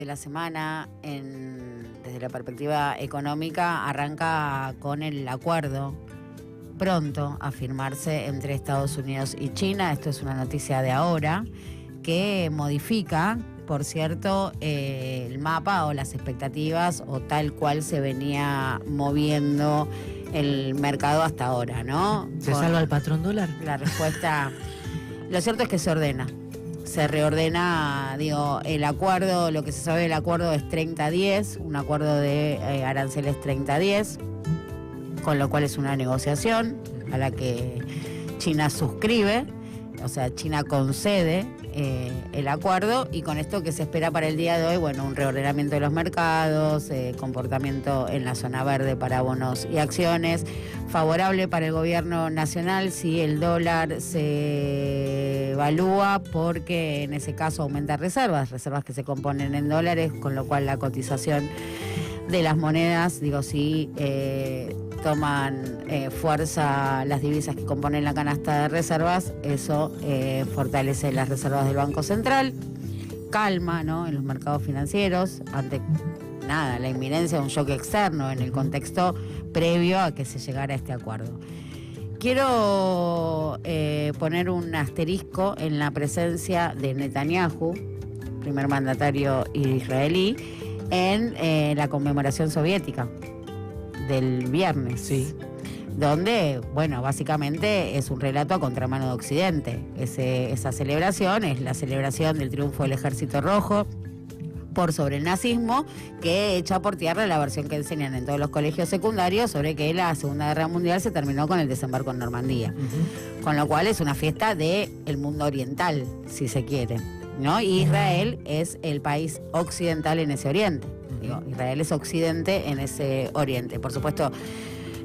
de la semana, desde la perspectiva económica, arranca con el acuerdo pronto a firmarse entre Estados Unidos y China. Esto es una noticia de ahora, que modifica, por cierto, el mapa o las expectativas o tal cual se venía moviendo el mercado hasta ahora, ¿no? ¿Se salva el patrón dólar? La respuesta, lo cierto es que se ordena. Se reordena, el acuerdo, lo que se sabe del acuerdo es 30-10, un acuerdo de aranceles 30-10, con lo cual es una negociación a la que China suscribe, o sea, China concede el acuerdo, y con esto que se espera para el día de hoy, bueno, un reordenamiento de los mercados, comportamiento en la zona verde para bonos y acciones, favorable para el gobierno nacional si el dólar se evalúa, porque en ese caso aumenta reservas que se componen en dólares, con lo cual la cotización de las monedas, si toman fuerza las divisas que componen la canasta de reservas, eso fortalece las reservas del Banco Central, calma, ¿no?, en los mercados financieros ante la inminencia de un shock externo en el contexto previo a que se llegara a este acuerdo. Quiero poner un asterisco en la presencia de Netanyahu, primer mandatario israelí, en la conmemoración soviética del viernes. Sí. Donde, básicamente es un relato a contramano de Occidente. Esa celebración es la celebración del triunfo del Ejército Rojo por sobre el nazismo, que echa por tierra la versión que enseñan en todos los colegios secundarios sobre que la Segunda Guerra Mundial se terminó con el desembarco en Normandía. Con lo cual es una fiesta del mundo oriental, si se quiere, ¿no? Y Israel es el país occidental en ese oriente. Israel es occidente en ese oriente. Por supuesto,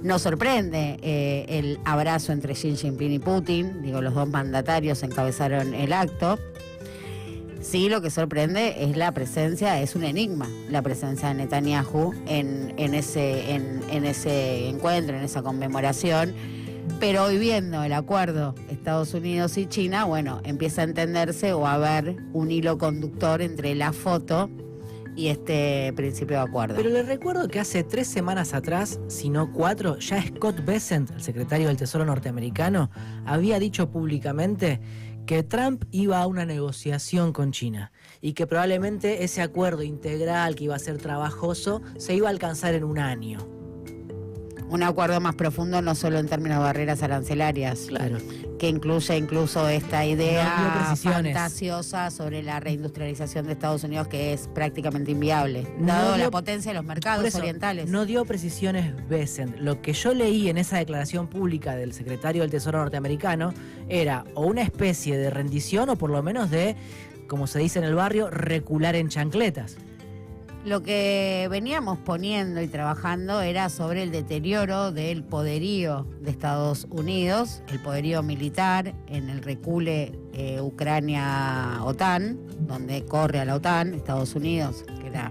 nos sorprende el abrazo entre Xi Jinping y Putin. Los dos mandatarios encabezaron el acto. Sí, lo que sorprende es la presencia, es un enigma, la presencia de Netanyahu en ese encuentro, en esa conmemoración. Pero hoy, viendo el acuerdo Estados Unidos y China, empieza a entenderse o a haber un hilo conductor entre la foto y este principio de acuerdo. Pero le recuerdo que hace 3 semanas atrás, si no 4, ya Scott Bessent, el secretario del Tesoro norteamericano, había dicho públicamente que Trump iba a una negociación con China y que probablemente ese acuerdo integral, que iba a ser trabajoso, se iba a alcanzar en un año. Un acuerdo más profundo, no solo en términos de barreras arancelarias, claro, que incluye incluso esta idea fantasiosa sobre la reindustrialización de Estados Unidos, que es prácticamente inviable, dado la potencia de los mercados orientales. No dio precisiones Bessent. Lo que yo leí en esa declaración pública del secretario del Tesoro norteamericano era o una especie de rendición o por lo menos de, como se dice en el barrio, recular en chancletas. Lo que veníamos poniendo y trabajando era sobre el deterioro del poderío de Estados Unidos, el poderío militar en el recule Ucrania-OTAN, donde corre a la OTAN, Estados Unidos, que era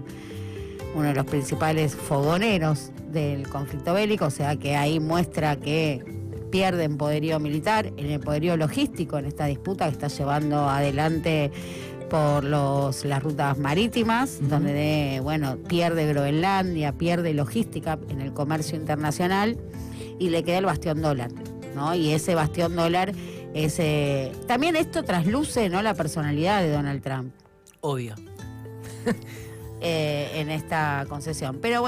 uno de los principales fogoneros del conflicto bélico, o sea que ahí muestra que pierden poderío militar, en el poderío logístico en esta disputa que está llevando adelante por las rutas marítimas, donde pierde Groenlandia, pierde logística en el comercio internacional, y le queda el bastión dólar, ¿no? Y ese bastión dólar también esto trasluce, ¿no?, la personalidad de Donald Trump. Obvio. En esta concesión. Pero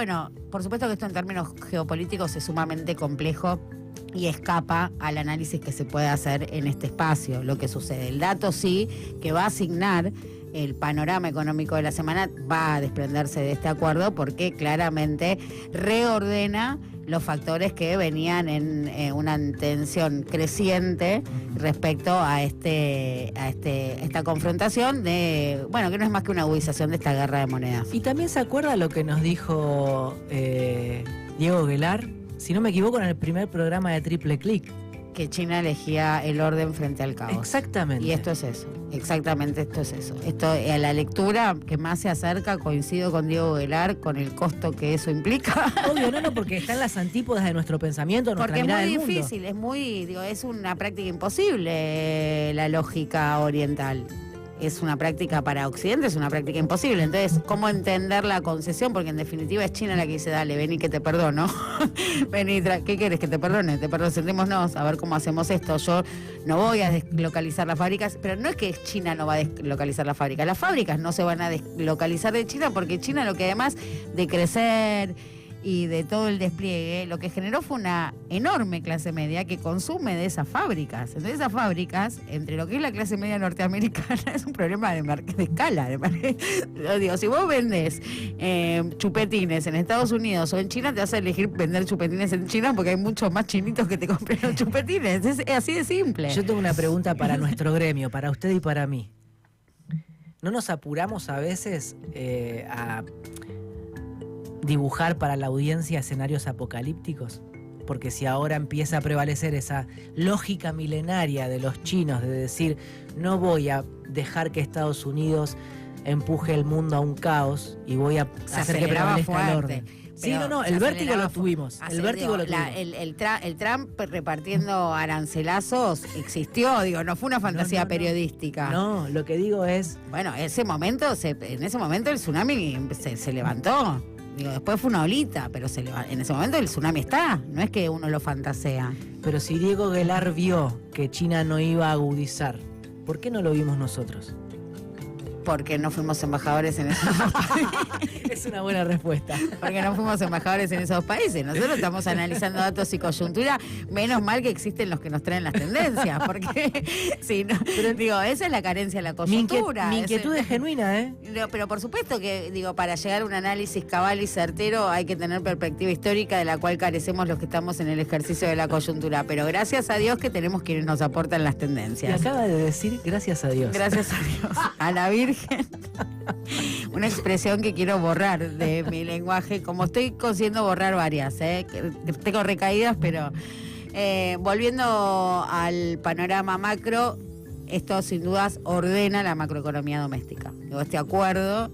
por supuesto que esto en términos geopolíticos es sumamente complejo y escapa al análisis que se puede hacer en este espacio, lo que sucede. El dato sí que va a asignar el panorama económico de la semana, va a desprenderse de este acuerdo, porque claramente reordena los factores que venían en una tensión creciente respecto a esta confrontación que no es más que una agudización de esta guerra de monedas. Y también se acuerda lo que nos dijo Diego Guelar, si no me equivoco, en el primer programa de Triple Click. Que China elegía el orden frente al caos. Exactamente. Y esto es eso, exactamente esto es eso. Esto, a la lectura que más se acerca, coincido con Diego Guelar, con el costo que eso implica. Obvio, porque está en las antípodas de nuestro pensamiento, nuestra mirada del mundo. Porque es muy difícil, es una práctica imposible la lógica oriental. es una práctica para Occidente, es una práctica imposible. Entonces, ¿cómo entender la concesión? Porque en definitiva es China la que dice, dale, vení que te perdono. Vení, ¿qué quieres? Que te perdone. Te perdono, sentémonos a ver cómo hacemos esto. Yo no voy a deslocalizar las fábricas, pero no es que China no va a deslocalizar las fábricas. Las fábricas no se van a deslocalizar de China porque China lo que además de crecer y de todo el despliegue, lo que generó fue una enorme clase media que consume de esas fábricas. Entonces esas fábricas, entre lo que es la clase media norteamericana, es un problema de escala. Digo, si vos vendés chupetines en Estados Unidos o en China, te vas a elegir vender chupetines en China porque hay muchos más chinitos que te compren los chupetines. Es así de simple. Yo tengo una pregunta para nuestro gremio, para usted y para mí. ¿No nos apuramos a veces a dibujar para la audiencia escenarios apocalípticos? Porque si ahora empieza a prevalecer esa lógica milenaria de los chinos de decir, no voy a dejar que Estados Unidos empuje el mundo a un caos y voy a hacer que prevalezca el orden. Sí, el vértigo lo tuvimos. El vértigo lo tuvimos. El Trump repartiendo arancelazos existió, no fue una fantasía periodística. No, lo que digo es... Bueno, en ese momento el tsunami se levantó. Después fue una olita, pero en ese momento el tsunami está, no es que uno lo fantasea. Pero si Diego Guelar vio que China no iba a agudizar, ¿por qué no lo vimos nosotros? Porque no fuimos embajadores en esos países. Es una buena respuesta. Porque no fuimos embajadores en esos países. Nosotros estamos analizando datos y coyuntura. Menos mal que existen los que nos traen las tendencias. Porque, sí, no, pero esa es la carencia de la coyuntura. Mi inquietud es genuina, ¿eh? Pero por supuesto que, para llegar a un análisis cabal y certero hay que tener perspectiva histórica de la cual carecemos los que estamos en el ejercicio de la coyuntura. Pero gracias a Dios que tenemos quienes nos aportan las tendencias. Y acaba de decir gracias a Dios. Gracias a Dios. A la Virgen. Una expresión que quiero borrar de mi lenguaje, como estoy consiguiendo borrar varias, tengo recaídas, pero volviendo al panorama macro, esto sin dudas ordena la macroeconomía doméstica. Este acuerdo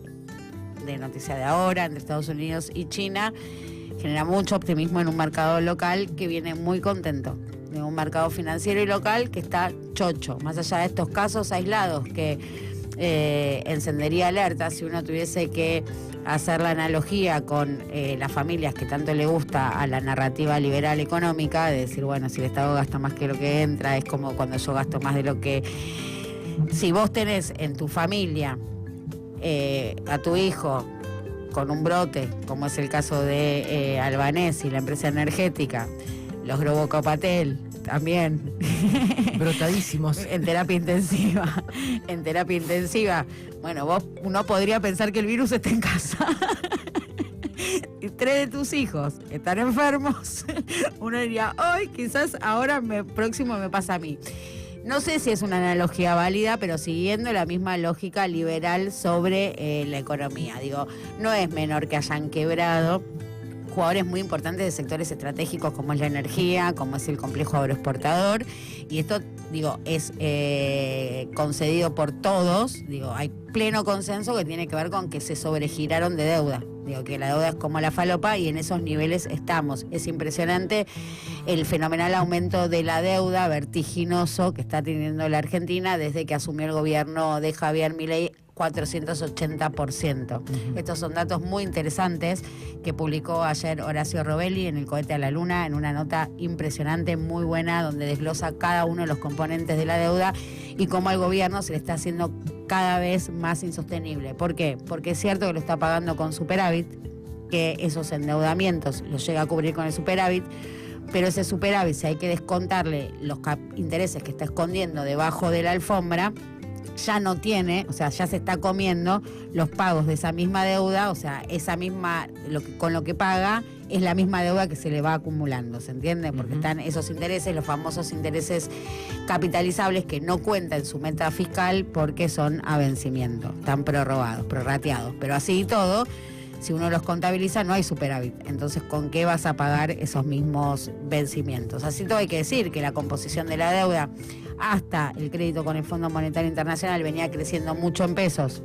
de noticia de ahora entre Estados Unidos y China genera mucho optimismo en un mercado local que viene muy contento, de un mercado financiero y local que está chocho, más allá de estos casos aislados que encendería alerta si uno tuviese que hacer la analogía con las familias que tanto le gusta a la narrativa liberal económica, de decir, bueno, si el Estado gasta más que lo que entra, es como cuando yo gasto más de lo que... Si vos tenés en tu familia a tu hijo con un brote, como es el caso de Albanés y la empresa energética, los Grobocopatel también brotadísimos en terapia intensiva. Bueno, uno podría pensar que el virus está en casa. Y 3 de tus hijos están enfermos. Uno diría, hoy quizás ahora próximo me pasa a mí. No sé si es una analogía válida, pero siguiendo la misma lógica liberal sobre la economía. No es menor que hayan quebrado jugadores muy importantes de sectores estratégicos como es la energía, como es el complejo agroexportador, y esto, es concedido por todos, hay pleno consenso que tiene que ver con que se sobregiraron de deuda, que la deuda es como la falopa y en esos niveles estamos. Es impresionante el fenomenal aumento de la deuda vertiginoso que está teniendo la Argentina desde que asumió el gobierno de Javier Milei, 480%. Estos son datos muy interesantes que publicó ayer Horacio Robelli en El Cohete a la Luna, en una nota impresionante, muy buena, donde desglosa cada uno de los componentes de la deuda y cómo al gobierno se le está haciendo cada vez más insostenible. ¿Por qué? Porque es cierto que lo está pagando con superávit, que esos endeudamientos los llega a cubrir con el superávit, pero ese superávit, si hay que descontarle los intereses que está escondiendo debajo de la alfombra, ya no tiene, ya se está comiendo los pagos de esa misma deuda, esa misma, con lo que paga, es la misma deuda que se le va acumulando, ¿se entiende? Porque están esos intereses, los famosos intereses capitalizables que no cuentan en su meta fiscal porque son a vencimiento, están prorrateados, pero así y todo, si uno los contabiliza no hay superávit, entonces ¿con qué vas a pagar esos mismos vencimientos? Así todo hay que decir que la composición de la deuda hasta el crédito con el Fondo Monetario Internacional venía creciendo mucho en pesos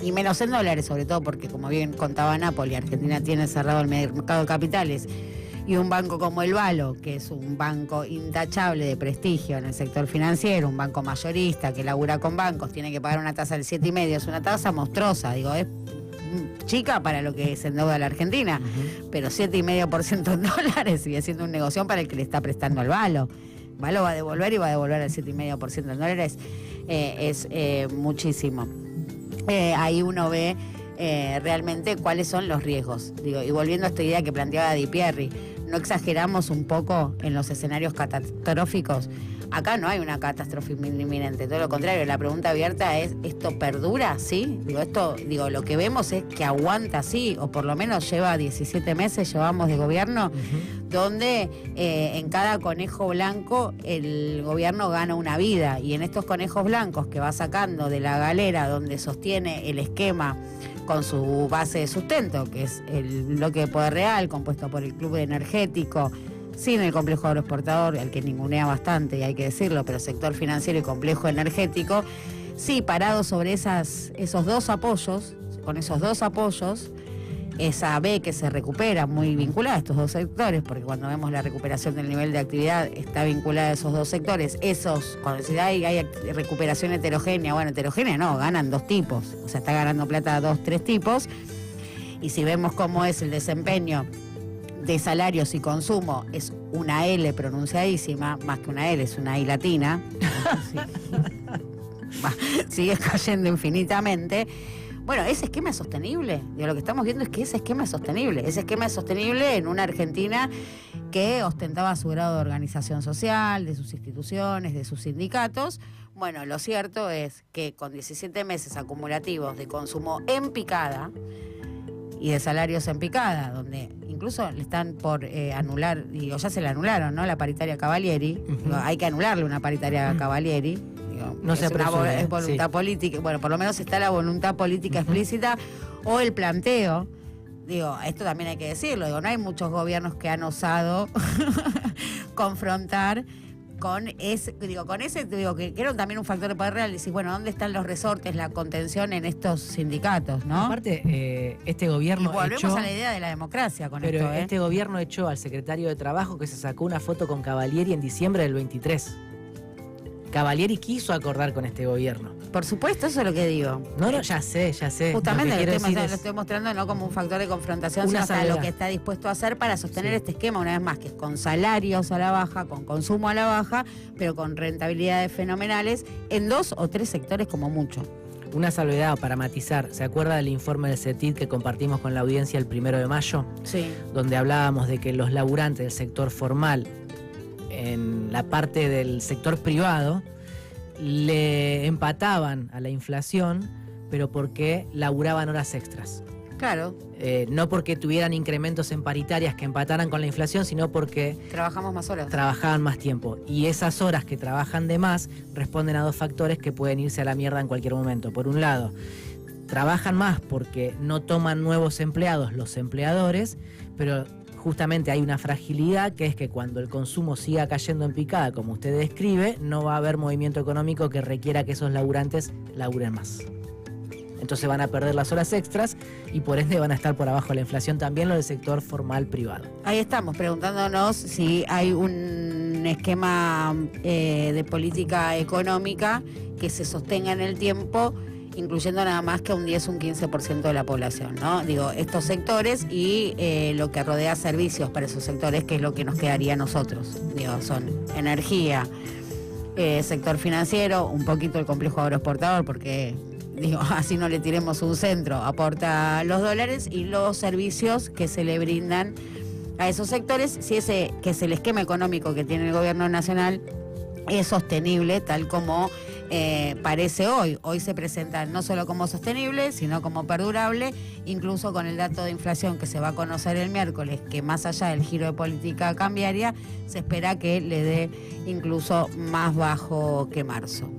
y menos en dólares, sobre todo porque, como bien contaba Napoli, Argentina tiene cerrado el mercado de capitales y un banco como el Valo, que es un banco intachable de prestigio en el sector financiero, un banco mayorista que labura con bancos, tiene que pagar una tasa del 7,5%, es una tasa monstruosa, digo, es chica para lo que se endeuda la Argentina, pero 7,5% en dólares sigue siendo un negocio para el que le está prestando al Valo. Valo va a devolver y va a devolver el 7,5% en dólares, es muchísimo. Ahí uno ve realmente cuáles son los riesgos. Digo, y volviendo a esta idea que planteaba Di Pierri, ¿no exageramos un poco en los escenarios catastróficos? Acá no hay una catástrofe inminente, todo lo contrario, la pregunta abierta es, ¿esto perdura? ¿Sí? Digo, lo que vemos es que aguanta, sí, o por lo menos lleva 17 meses, llevamos de gobierno, donde en cada conejo blanco el gobierno gana una vida, y en estos conejos blancos que va sacando de la galera donde sostiene el esquema con su base de sustento, que es el bloque de Poder Real, compuesto por el Club Energético, sin el complejo agroexportador, al que ningunea bastante, y hay que decirlo, pero sector financiero y complejo energético, sí, parado sobre esos dos apoyos, con esos dos apoyos, esa B que se recupera, muy vinculada a estos dos sectores, porque cuando vemos la recuperación del nivel de actividad está vinculada a esos dos sectores. Cuando se hay recuperación heterogénea, bueno, heterogénea no, ganan dos tipos, o sea, está ganando plata 2, 3 tipos, y si vemos cómo es el desempeño de salarios y consumo, es una L pronunciadísima, más que una L, es una I latina, sigue cayendo infinitamente. Bueno, ese esquema es sostenible. Lo que estamos viendo es que ese esquema es sostenible. Ese esquema es sostenible en una Argentina que ostentaba su grado de organización social, de sus instituciones, de sus sindicatos. Bueno, lo cierto es que con 17 meses acumulativos de consumo en picada y de salarios en picada, donde incluso le están por anular, digo, ya se le anularon, ¿no? La paritaria Cavalieri. Digo, hay que anularle una paritaria Cavalieri. No se apresure, es voluntad política, bueno, por lo menos está la voluntad política explícita o el planteo. Digo, esto también hay que decirlo, digo, no hay muchos gobiernos que han osado confrontar con ese, que era también un factor de poder real. Decís, bueno, ¿dónde están los resortes, la contención en estos sindicatos, no? Aparte, este gobierno y volvemos a la idea de la democracia con pero esto, este gobierno echó al secretario de Trabajo que se sacó una foto con Cavalieri en diciembre del 23. Cavalieri quiso acordar con este gobierno. Por supuesto, eso es lo que digo. No, ya sé. Justamente lo estoy mostrando no como un factor de confrontación, sino hasta lo que está dispuesto a hacer para sostener este esquema, una vez más, que es con salarios a la baja, con consumo a la baja, pero con rentabilidades fenomenales en 2 o 3 sectores como mucho. Una salvedad para matizar, ¿se acuerda del informe del CETID que compartimos con la audiencia el 1 de mayo? Sí. Donde hablábamos de que los laburantes del sector formal, en la parte del sector privado, le empataban a la inflación, pero porque laburaban horas extras. Claro. No porque tuvieran incrementos en paritarias que empataran con la inflación, sino porque trabajamos más horas. Trabajaban más tiempo. Y esas horas que trabajan de más responden a 2 factores que pueden irse a la mierda en cualquier momento. Por un lado, trabajan más porque no toman nuevos empleados los empleadores, pero justamente hay una fragilidad que es que cuando el consumo siga cayendo en picada, como usted describe, no va a haber movimiento económico que requiera que esos laburantes laburen más. Entonces van a perder las horas extras y por ende van a estar por abajo de la inflación también los del sector formal privado. Ahí estamos preguntándonos si hay un esquema de política económica que se sostenga en el tiempo, incluyendo nada más que un 10 o un 15% de la población, ¿no? Digo, estos sectores y lo que rodea servicios para esos sectores, que es lo que nos quedaría a nosotros. Digo, son energía, sector financiero, un poquito el complejo agroexportador, porque digo, así no le tiremos un centro, aporta los dólares, y los servicios que se le brindan a esos sectores, si ese que es el esquema económico que tiene el gobierno nacional es sostenible, tal como parece hoy. Hoy se presenta no solo como sostenible, sino como perdurable, incluso con el dato de inflación que se va a conocer el miércoles, que más allá del giro de política cambiaria, se espera que le dé incluso más bajo que marzo.